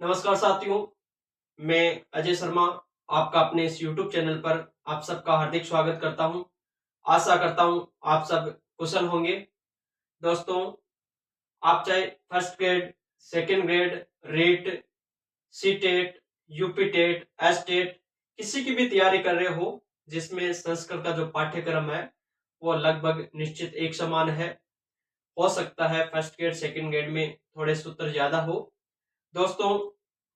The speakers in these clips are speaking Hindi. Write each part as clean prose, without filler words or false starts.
नमस्कार साथियों, मैं अजय शर्मा आपका अपने इस YouTube चैनल पर आप सबका हार्दिक स्वागत करता हूं। आशा करता हूं आप सब कुशल होंगे। दोस्तों, आप चाहे first grade, second grade, REET, C TET, UP TET, S TET किसी की भी तैयारी कर रहे हो जिसमें संस्कृत का जो पाठ्यक्रम है वो लगभग निश्चित एक समान है। हो सकता है फर्स्ट ग्रेड, सेकंड ग्रेड में थोड़े सूत्र ज्यादा हो। दोस्तों,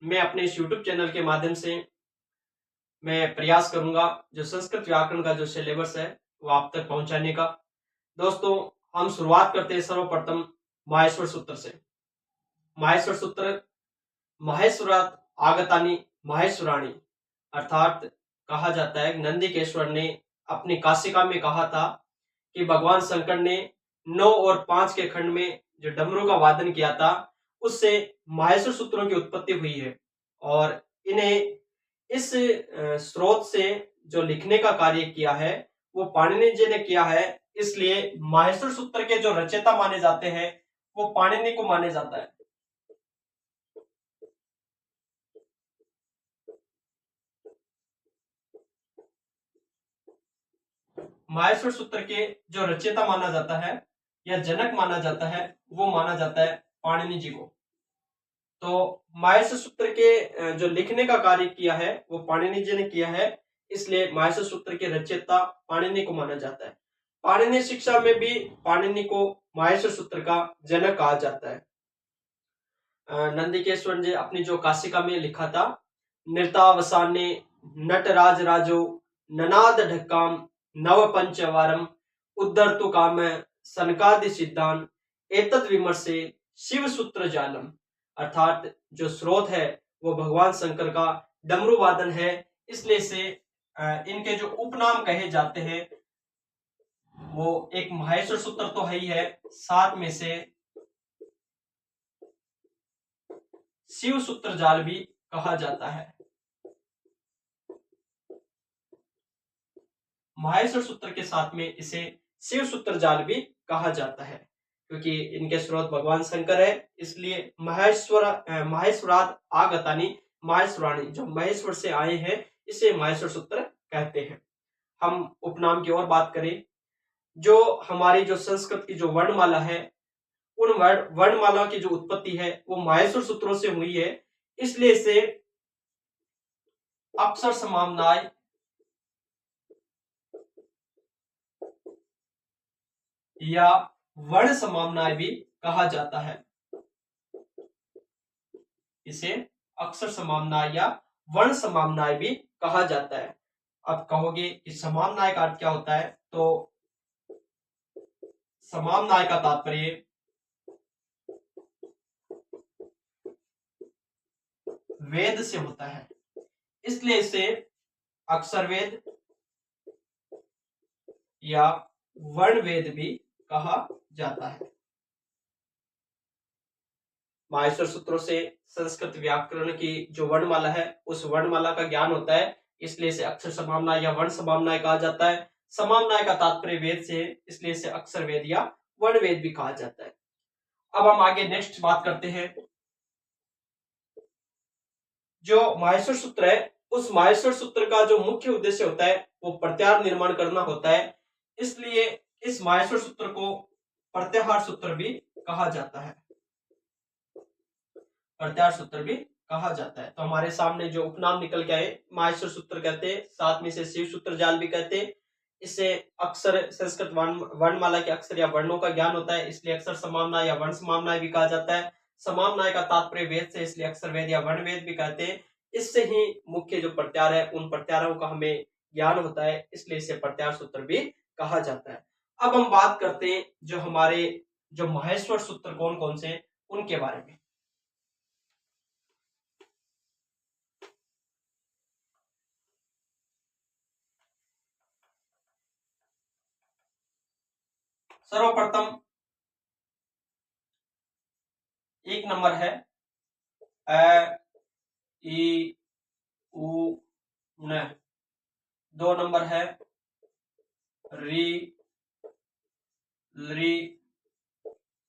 मैं अपने इस YouTube चैनल के माध्यम से मैं प्रयास करूंगा जो संस्कृत व्याकरण का जो सिलेबस है वो आप तक पहुंचाने का। दोस्तों, हम शुरुआत करते हैं सर्वप्रथम माहेश्वर सूत्र से। माहेश्वर सूत्र, माहेश्वरात आगतानी माहेश्वराणी, अर्थात कहा जाता है नंदिकेश्वर ने अपनी काशिका में कहा था कि भगवान शंकर ने 9 और 5 के खंड में जो डमरू का वादन किया था उससे माहेश्वर सूत्रों की उत्पत्ति हुई है। और इन्हें इस स्रोत से जो लिखने का कार्य किया है वो पाणिनि जी ने किया है। इसलिए माहेश्वर सूत्र के जो रचयिता माने जाते हैं वो पाणिनि को माने जाता है। माहेश्वर सूत्र के जो रचयिता माना जाता है या जनक माना जाता है वो माना जाता है पाणिनि जी को। तो माहेश्वर सूत्र के जो लिखने का कार्य किया है वो पाणिनि जी ने किया है। इसलिए माहेश्वर सूत्र के रचयिता पाणिनि को माना जाता है। पाणिनि शिक्षा में भी पाणिनि को माहेश्वर सूत्र का जनक कहा जाता है। नंदिकेश्वर ने अपनी जो काशिका में लिखा था, नृतावसाने नटराज राजो ननाद ढक्काम नव पंचवारम उद्धर्तु काम सनकादि सिद्धान एतद विमर्शे शिव सूत्र जालम, अर्थात जो स्रोत है वो भगवान शंकर का डमरू वादन है। इसलिए से इनके जो उपनाम कहे जाते हैं वो एक माहेश्वर सूत्र तो है ही है, साथ में से शिव सूत्र जाल भी कहा जाता है। माहेश्वर सूत्र के साथ में इसे शिव सूत्र जाल भी कहा जाता है क्योंकि इनके स्रोत भगवान शंकर है। इसलिए माहेश्वरात आगतानी माहेश्वराणी, जो महेश्वर से आए हैं इसे माहेश्वर सूत्र कहते हैं। हम उपनाम की और बात करें, जो हमारी जो संस्कृत की जो वर्णमाला है उन वर्णमाला की जो उत्पत्ति है वो माहेश्वर सूत्रों से हुई है। इसलिए इसे अक्षर समाम्नाय या वर्ण समाम्नाय भी कहा जाता है। इसे अक्षर समाम्नाय या वर्ण समाम्नाय भी कहा जाता है। अब कहोगे कि समाम्नाय का अर्थ क्या होता है, तो समाम्नाय का तात्पर्य वेद से होता है। इसलिए इसे अक्षर वेद या वर्ण वेद भी कहा जाता है। माहेश्वर सूत्रों से संस्कृत व्याकरण की जो वर्णमाला है उस वर्णमाला का ज्ञान होता है। इसलिए इसे अक्षर समाम्नाय या वर्ण समाम्नाय कहा जाता है। समाम्नाय का तात्पर्य वेद से है, इसलिए इसे अक्षर वेद या वर्ण वेद भी कहा जाता है। अब हम आगे नेक्स्ट बात करते हैं। जो माहेश्वर सूत्र है उस माहेश्वर सूत्र का जो मुख्य उद्देश्य होता है वो प्रत्याहार निर्माण करना होता है। इसलिए इस माहेश्वर सूत्र को प्रत्याहार सूत्र भी कहा जाता है। प्रत्याहार सूत्र भी कहा जाता है। तो हमारे सामने जो उपनाम निकल के आए, माहेश्वर सूत्र कहते हैं, साथ में से शिव सूत्र जाल भी कहते हैं। इससे अक्षर संस्कृत वर्णमाला के अक्षर या वर्णों का ज्ञान होता है, इसलिए अक्षर समाम्नाय या वर्ण समाम्नाय भी कहा जाता है। समाम्नाय का तात्पर्य वेद से, इसलिए अक्षर वेद या वर्ण वेद भी कहते हैं। इससे ही मुख्य जो प्रत्याहार है उन प्रत्याहारों का हमें ज्ञान होता है, इसलिए इसे प्रत्याहार सूत्र भी कहा जाता है। अब हम बात करते हैं जो हमारे जो माहेश्वर सूत्र कौन कौन से उनके बारे में। सर्वप्रथम एक नंबर है अ ई उ न, दो नंबर है री ली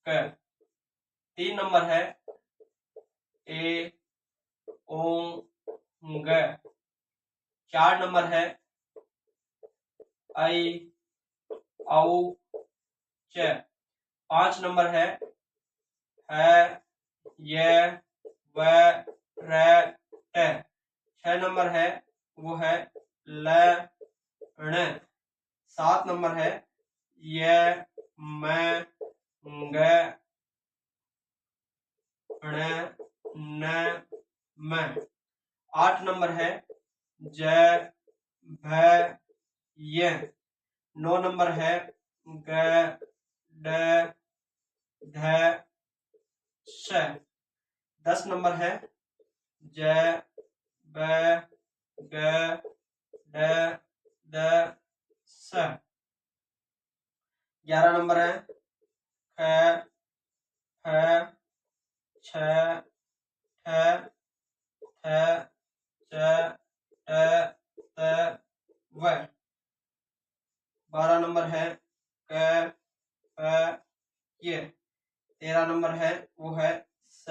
क, तीन नंबर है ए ओं ग। 4 नंबर है आई औ च। 5 नंबर है ये व र ट। 6 नंबर है वो है ल ण। 7 नंबर है ये मैं ग ण न म। 8 नंबर है ज भ य। 9 नंबर है ग ड ध श। 10 नंबर है ज ब ग ड द स। 11 नंबर है ख ख छ ठ ठ च ट त व। 12 नंबर है क प य। 13 नंबर है वो है स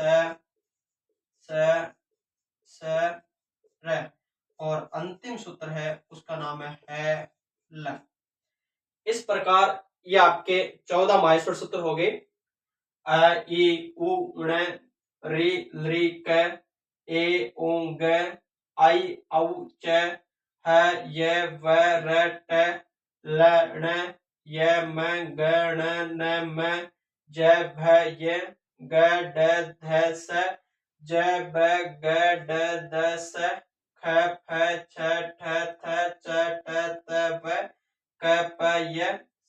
स र। और अंतिम सूत्र है उसका नाम है ल। इस प्रकार ये आपके 14 माहेश्वर सूत्र हो गए। अ ई उ ण रि लृ क ए ओ ग आई औ च ह य व र ट ल ण य म ग ण न म ज भ य ग ड ध स ज ब ग ड द स ख फ छ ठ थ च ट त व क प य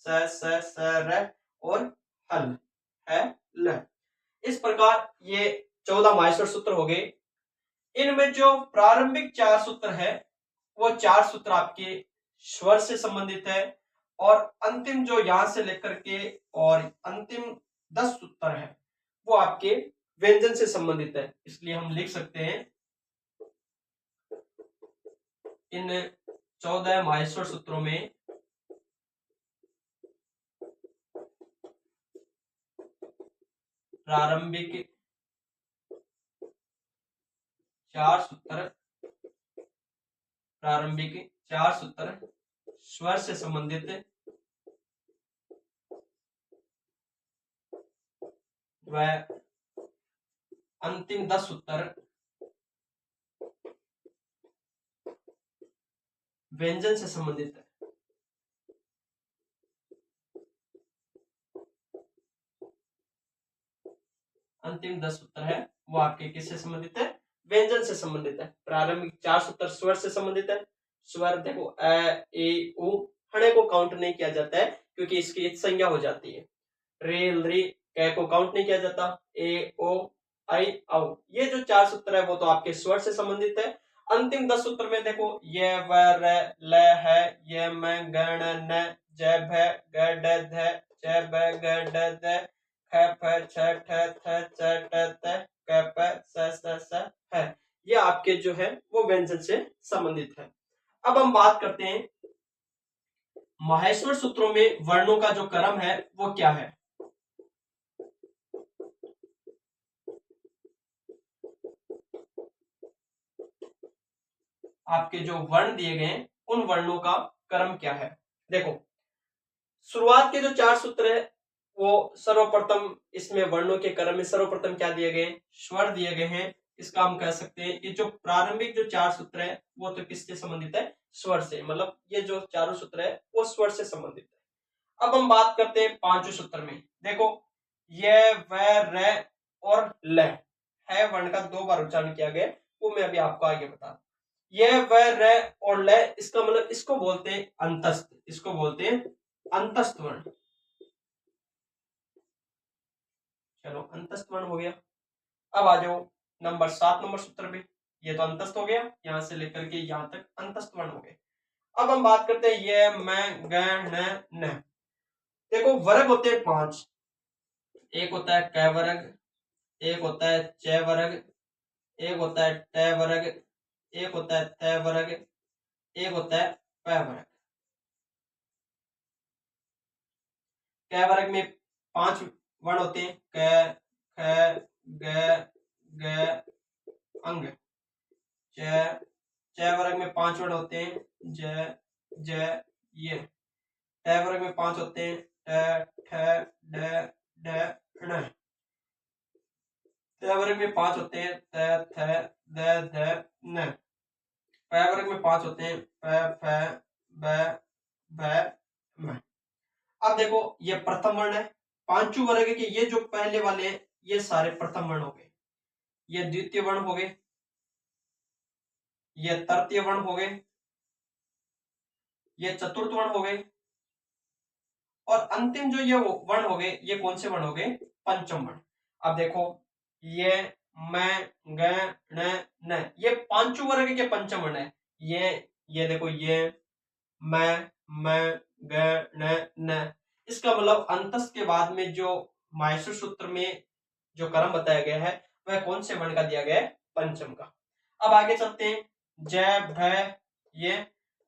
स र और हल है ल। इस प्रकार ये 14 माहेश्वर सूत्र हो गए। इनमें जो प्रारंभिक 4 सूत्र है वो 4 सूत्र आपके स्वर से संबंधित है और अंतिम जो यहां से लेकर के और अंतिम 10 सूत्र है वो आपके व्यंजन से संबंधित है। इसलिए हम लिख सकते हैं इन 14 माहेश्वर सूत्रों में प्रारंभिक 4 सूत्र स्वर से संबंधित व अंतिम 10 सूत्र व्यंजन से संबंधित है। अंतिम 10 सूत्र है वो आपके किससे संबंधित है? व्यंजन से संबंधित है। प्रारंभिक 4 सूत्र स्वर से संबंधित है। स्वर देखो अ ए उ हणे को काउंट नहीं किया जाता है क्योंकि इसकी संज्ञा हो जाती है। रे लृ क को काउंट नहीं किया जाता। ए ओ आई औ ये जो 4 सूत्र है वो तो आपके स्वर से संबंधित है। अंतिम 10 सूत्र में देखो ये व र ल है ये म ग ण न ज भ ग ड ध च ब ग ड द ख फ छ ठ थ च ट त क प स है। ये आपके जो है वो व्यंजन से संबंधित है। अब हम बात करते हैं माहेश्वर सूत्रों में वर्णों का जो क्रम है वो क्या है। आपके जो वर्ण दिए गए हैं उन वर्णों का क्रम क्या है। देखो शुरुआत के जो 4 सूत्र है वो सर्वप्रथम इसमें वर्णों के क्रम में सर्वप्रथम क्या दिए गए? स्वर दिए गए हैं। इसका हम कह सकते हैं ये जो प्रारंभिक जो 4 सूत्र है वो तो किससे संबंधित है? स्वर से। मतलब ये जो चारों सूत्र है वो स्वर से संबंधित है। अब हम बात करते हैं पांचों सूत्र में। देखो ये व र और ल है वर्ण का 2 बार उच्चारण किया गया वो मैं अभी आपको आगे बता। ये व र और ल इसका मतलब इसको बोलते हैं अंतस्थ। इसको बोलते हैं अंतस्थ वर्ण। चलो अंतस्थ वर्ण हो गया। अब आ जाओ नंबर 7 नंबर सूत्र पे। ये तो अंतस्थ हो गया यहां से लेकर के यहां तक अंतस्थ वर्ण हो गए। अब हम बात करते हैं ये मैं ग न। देखो वर्ग होते हैं 5। एक होता है क वर्ग, एक होता है च वर्ग, एक होता है ट वर्ग, एक होता है थ वर्ग, एक होता है प वर्ग। क वर्ग में 5 वर्ण होते हैं क ख ग ग अंग। च। च वर्ग में 5 वर्ण होते हैं, ज ज ये। ट वर्ग में 5 होते हैं, ट ठ ड ढ ण। थ वर्ग में 5 होते हैं, त थ द ध न। प वर्ग में 5 होते हैं, प फ ब भ म। अब देखो ये प्रथम वर्ण है, पांचों वर्ग के ये जो पहले वाले हैं ये सारे प्रथम वर्ण हो गए, ये द्वितीय वर्ण हो गए, ये तृतीय वर्ण हो गए, ये चतुर्थ वर्ण हो गए, और अंतिम जो ये वर्ण हो गए ये कौन से वर्ण हो गए, पंचम वर्ण। अब देखो ये मैं ग न न ये पांचों वर्ग के पंचम वर्ण है। ये देखो ये मैं ग न। इसका मतलब अंतस के बाद में जो माहेश्वर सूत्र में जो क्रम बताया गया है वह कौन से वर्ण का दिया गया है, पंचम का। अब आगे चलते हैं, जय भ ये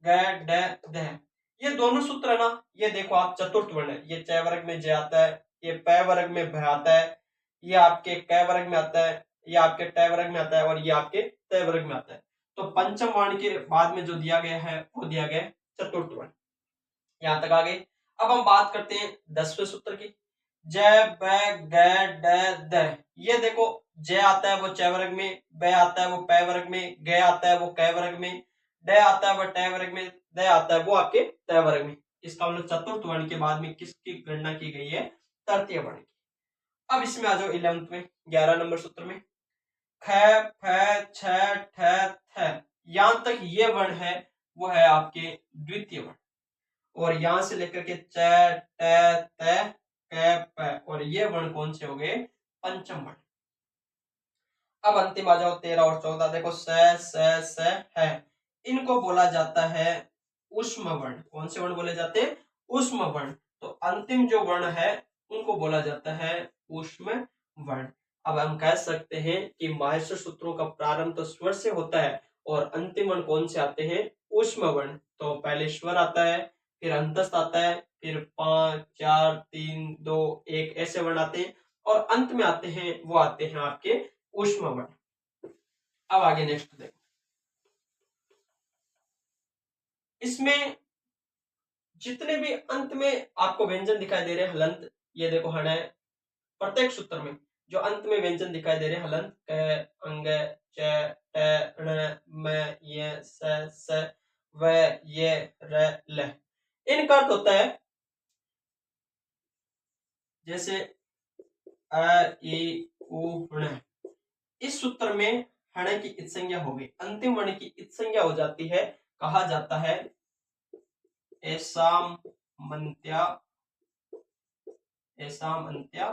ग ड ध ये दोनों सूत्र है ना, ये देखो आप चतुर्थ वर्ण है, ये च वर्ग में ज आता है, ये प वर्ग में भ आता है, ये आपके क वर्ग में आता है, ये आपके ट वर्ग में आता है, और ये आपके त वर्ग में आता है। तो पंचम वर्ण के बाद में जो दिया गया है वो दिया गया है चतुर्थ वर्ण। यहां तक आ गए। अब हम बात करते हैं 10वें सूत्र की, ज ब ग ड द। ये देखो ज आता है वो च वर्ग में, ब आता है वो प वर्ग में, ग आता है वो क वर्ग में, ड आता है वो ट वर्ग में, द आता है वो आपके त वर्ग में। इसका मतलब चतुर्थ वर्ण के बाद में किसकी गणना की गई है, तृतीय वर्ण की। अब इसमें आ जाओ 11th में, 11 नंबर सूत्र में, ख फ छ ठ थ। यहां तक ये वर्ण है वो है आपके द्वितीय वर्ण, और यहां से लेकर के च ट त क प, और ये वर्ण कौन से हो गए, पंचम वर्ण। अब अंतिम आ जाओ 13 और 14, देखो स है, इनको बोला जाता है ऊष्म वर्ण। कौन से वर्ण बोले जाते हैं, ऊष्म वर्ण। तो अंतिम जो वर्ण है उनको बोला जाता है ऊष्म वर्ण। अब हम कह सकते हैं कि माहेश्वर सूत्रों का प्रारंभ तो स्वर से होता है और अंतिम वर्ण कौन से आते हैं, ऊष्म वर्ण। तो पहले स्वर आता है, फिर अंतस्थ आता है, फिर 5 4 3 2 1 ऐसे वर्ण आते हैं, और अंत में आते हैं वो आते हैं आपके ऊष्म वर्ण। अब आगे नेक्स्ट देखो, इसमें जितने भी अंत में आपको व्यंजन दिखाई दे रहे हैं हलंत, ये देखो हण है, प्रत्येक सूत्र में जो अंत में व्यंजन दिखाई दे रहे हैं हलंत, क अंग च ट ण म य स व ये र ल, इनका अर्थ होता है जैसे अ ई उ ण। इस सूत्र में हण की इत संज्ञा हो गई, अंतिम वर्ण की इत संज्ञा हो जाती है, कहा जाता है ऐसाम मंत्या, ऐसाम अंत्या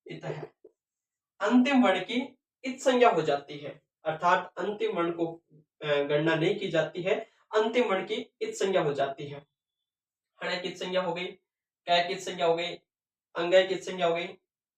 इत है। अंतिम वर्ण की इत संज्ञा हो जाती है, अर्थात अंतिम वर्ण को गणना नहीं की जाती है, अंतिम वर्ण की इत संज्ञा हो जाती है। हण की इत संज्ञा हो गई, कै की इत संज्ञा हो गई, अंगय की इत संज्ञा हो गई,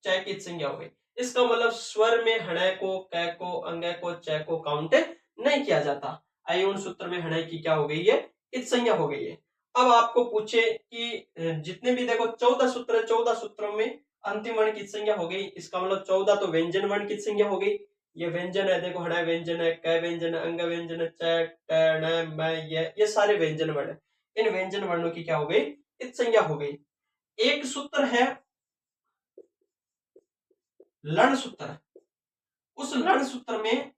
च की इत संज्ञा हो गई। इसका मतलब स्वर में हणय को, कै को, अंगय को, च को काउंट नहीं किया जाता। अयुण सूत्र में हणय की क्या हो गई है, इत संज्ञा हो गई है। अब आपको पूछे कि जितने भी देखो 14 सूत्र है, 14 सूत्रों में अंतिम वर्ण की संज्ञा हो गई, इसका मतलब 14 तो व्यंजन वर्ण की संज्ञा हो गई। ये व्यंजन है, देखो हणय व्यंजन है, कै व्यंजन है, अंग व्यंजन है, च ट ण म ये सारे व्यंजन वर्ण है। इन व्यंजन वर्णों की क्या हो गई, इत संज्ञा हो गई। एक सूत्र है लण सूत्र, उस लण सूत्र में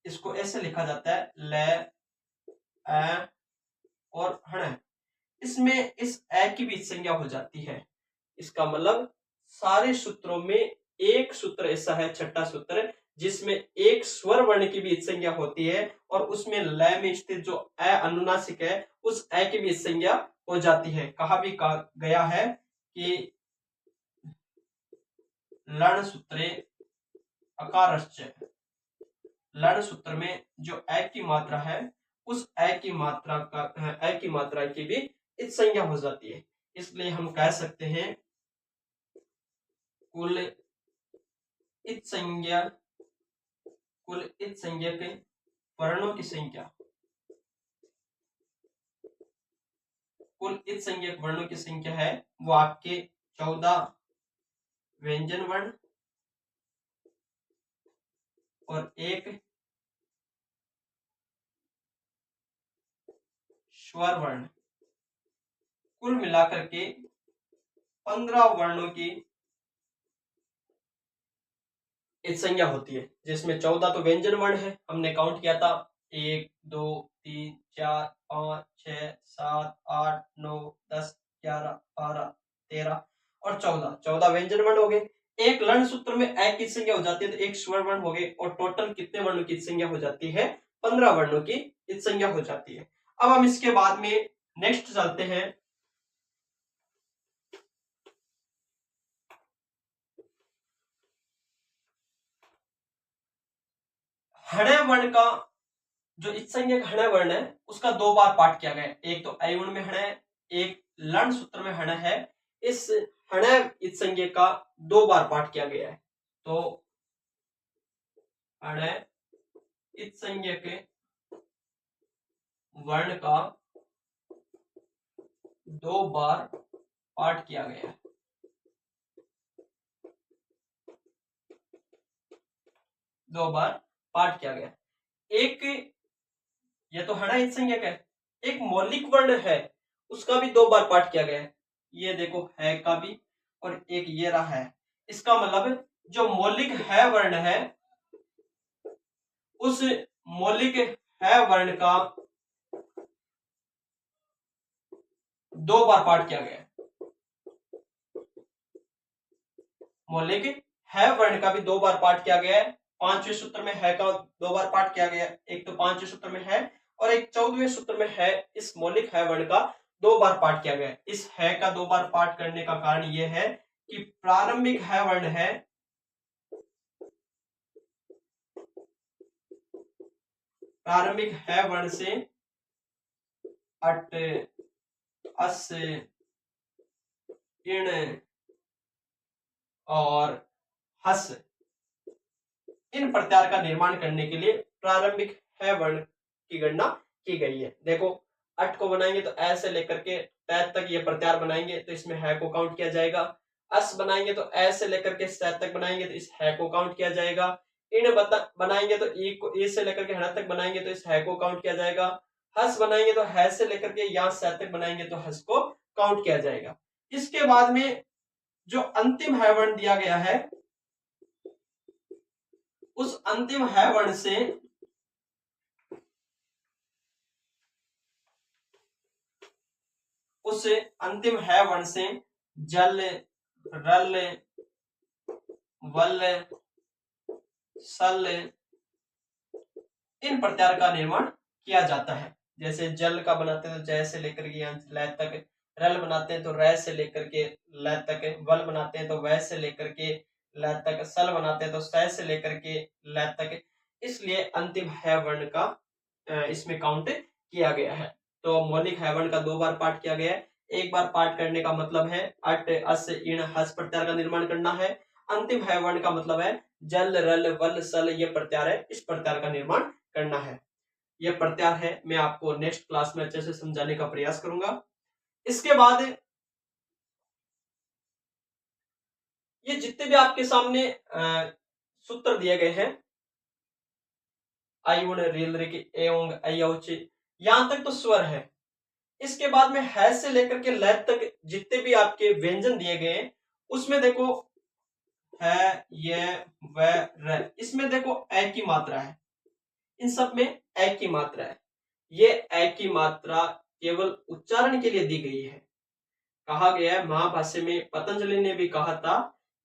इसको ऐसे लिखा जाता है ल अ और हण, इसमें इस अ की भी संज्ञा हो जाती है। इसका मतलब सारे सूत्रों में एक सूत्र ऐसा है, छठा सूत्र, जिसमें एक स्वर वर्ण की भी संज्ञा होती है, और उसमें लय में स्थित जो अ अनुनासिक है उस अ की भी संज्ञा हो जाती है। कहा भी कहा गया है कि लण सूत्रे अकारश्च, लण सूत्र में जो अ की मात्रा है उस अ की मात्रा का अ की मात्रा की भी इत संज्ञा हो जाती है। इसलिए हम कह सकते हैं कुल इत संज्ञा, कुल इत संज्ञा के वर्णों की संख्या, कुल इत संज्ञक वर्णों की संख्या है वो आपके 14 व्यंजन वर्ण और एक स्वर वर्ण, कुल मिलाकर के 15 वर्णों की एक संज्ञा होती है, जिसमें 14 तो व्यंजन वर्ण है, हमने काउंट किया था 1 2 3 4 5 6 7 8 9 10 11 12 13 और 14 व्यंजन वर्ण हो गए। एक लर्ण सूत्र में एक की संज्ञा हो जाती है, तो एक स्वर वर्ण हो गए, और टोटल कितने वर्णों की संज्ञा हो जाती है? 15 वर्णों की संज्ञा हो जाती है। अब हम इसके बाद में नेक्स्ट चलते हैं। हणे वर्ण का जो इत्संज्ञक हणे वर्ण है उसका 2 बार पाठ किया गया है। एक तो अयुण में हणे, एक लर्ण सूत्र में हणे है। इस हणे इत्संज्ञक का 2 बार पाठ किया गया है। तो हणे इत्संज्ञक वर्ण का 2 बार पाठ किया गया है। 2 बार पाठ किया गया। एक ये तो हणा इत्संज्ञक है, एक मौलिक वर्ण है उसका भी 2 बार पाठ किया गया है। ये देखो है का भी, और एक ये रहा है। इसका मतलब जो मौलिक है वर्ण है, उस मौलिक है वर्ण का 2 बार पाठ किया गया है। मौलिक है वर्ण का भी 2 बार पाठ किया गया है। 5वें सूत्र में है का 2 बार पाठ किया गया है। एक तो 5वें सूत्र में है, और एक 14वें सूत्र में है। इस मौलिक है वर्ण का 2 बार पाठ किया गया है। इस है का 2 बार पाठ करने का कारण यह है कि प्रारंभिक है वर्ण है, प्रारंभिक है वर्ण से अट, अस, इण और हस, इन प्रत्यार का निर्माण करने के लिए प्रारंभिक है वर्ण की गणना की गई है। देखो अट को बनाएंगे तो ऐ से लेकर के तैत तक ये प्रत्यार बनाएंगे, तो इसमें है को काउंट किया जाएगा। अस बनाएंगे तो ऐ से लेकर के सैत तक बनाएंगे, तो इस है को काउंट किया जाएगा। इन बनाएंगे तो ई को ई से लेकर के हण तक बनाएंगे, तो इस है को काउंट किया जाएगा। हस बनाएंगे तो है से लेकर के यहाँ सैत तक बनाएंगे, तो हस को काउंट किया जाएगा। इसके बाद में जो अंतिम है वर्ण दिया गया है, उस अंतिम है वर्ण से उस अंतिम है वर्ण से जल, रल, वल, सल, इन प्रत्यार का निर्माण किया जाता है। जैसे जल का बनाते हैं तो जय से लेकर के लय तक, रल बनाते हैं तो रै से लेकर के लय तक, वल बनाते हैं तो वै से लेकर के लय तक, सल बनाते हैं तो सै से लेकर के लय तक। इसलिए अंतिम है वर्ण का इसमें काउंट किया गया है। तो मौलिक है वर्ण का 2 बार पाठ किया गया है। एक बार पाठ करने का मतलब है अट, अस, इण, हस प्रत्यार का निर्माण करना है। अंतिम है वर्ण का मतलब है जल, रल, वल, सल, ये प्रत्यार है, इस प्रत्यार का निर्माण करना है। यह प्रत्यार है, मैं आपको नेक्स्ट क्लास में अच्छे से समझाने का प्रयास करूंगा। इसके बाद ये जितने भी आपके सामने सूत्र दिए गए हैं, आई उण, रील, रिक, एंग, ऐ, यहां तक तो स्वर है। इसके बाद में है से लेकर के लय तक जितने भी आपके व्यंजन दिए गए हैं, उसमें देखो है, ये, व, र, इसमें देखो ए की मात्रा है। इन सब में ए की मात्रा है। ये ए की मात्रा केवल उच्चारण के लिए दी गई है। कहा गया है, महाभाष्य में पतंजलि ने भी कहा था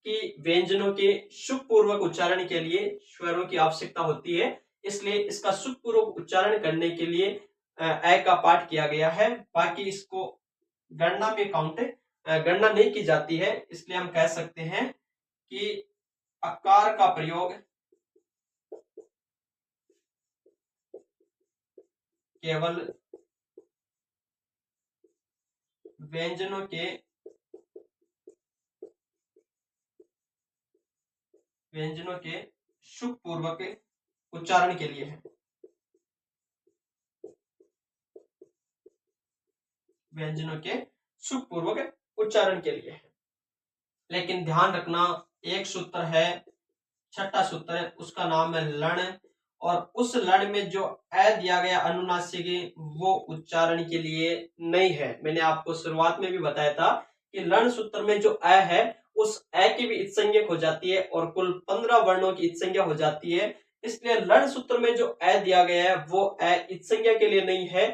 कि व्यंजनों के सुखपूर्वक उच्चारण के लिए स्वरों की आवश्यकता होती है। इसलिए इसका सुखपूर्वक उच्चारण करने के लिए ए का पाठ किया गया है। बाकी इसको गणना में गणना नहीं की जाती है। इसलिए हम कह सकते हैं कि अकार का प्रयोग केवल व्यंजनों के सुखपूर्वक उच्चारण के लिए है। व्यंजनों के सुखपूर्वक उच्चारण के लिए है। लेकिन ध्यान रखना, एक सूत्र है, छठा सूत्र है, उसका नाम है लण, और उस लण में जो ए दिया गया अनुनासिक वो उच्चारण के लिए नहीं है। मैंने आपको शुरुआत में भी बताया था कि लण सूत्र में जो ए है उस ए की भी इत्संज्ञक हो जाती है और कुल 15 वर्णों की इत्संज्ञा हो जाती है। इसलिए लण सूत्र में जो ए दिया गया है वो ए इत्संज्ञा के लिए नहीं है,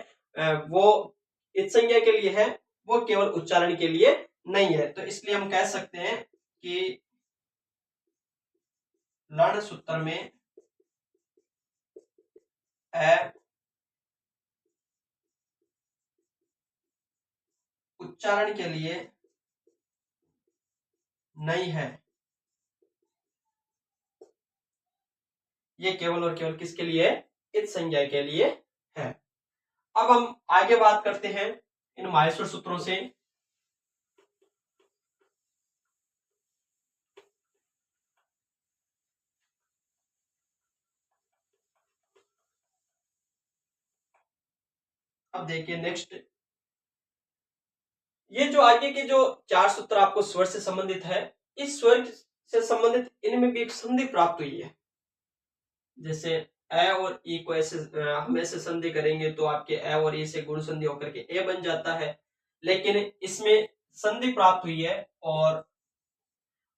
वो इत्संज्ञा के लिए है, वो केवल उच्चारण के लिए नहीं है। तो इसलिए हम कह सकते हैं कि लण सूत्र में ए उच्चारण के लिए नहीं है, ये केवल और केवल किसके लिए है? इत्संज्ञा के लिए है। अब हम आगे बात करते हैं इन माहेश्वर सूत्रों से। अब देखिए नेक्स्ट, ये जो आगे के जो 4 सूत्र आपको स्वर से संबंधित है, इस स्वर से संबंधित इनमें भी एक संधि प्राप्त हुई है। जैसे ए और ई को ऐसे हम ऐसे संधि करेंगे तो आपके ए और ई से गुण संधि होकर के ए बन जाता है, लेकिन इसमें संधि प्राप्त हुई है और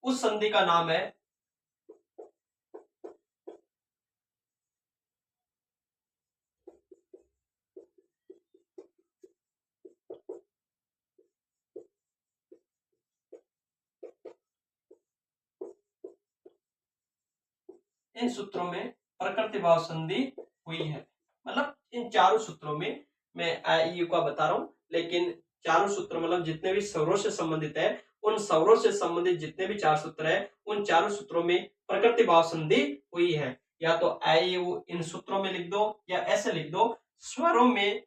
उस संधि का नाम है इन सूत्रों में प्रकृति भाव संधि हुई है। मतलब इन चारों सूत्रों में, मैं आई यू का बता रहा हूं, लेकिन चारों सूत्र मतलब जितने भी स्वरों से संबंधित है, उन स्वरों से संबंधित जितने भी 4 सूत्र है, उन चारों सूत्रों में प्रकृति भाव संधि हुई है। या तो आई यू इन सूत्रों में लिख दो या ऐसे लिख दो, स्वरों में,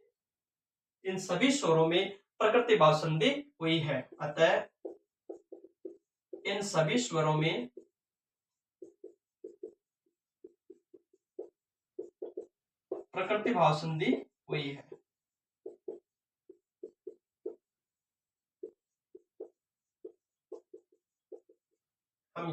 इन सभी स्वरों में प्रकृति भाव संधि हुई है। अतः इन सभी स्वरों में प्रकृति भाव संधि हुई है।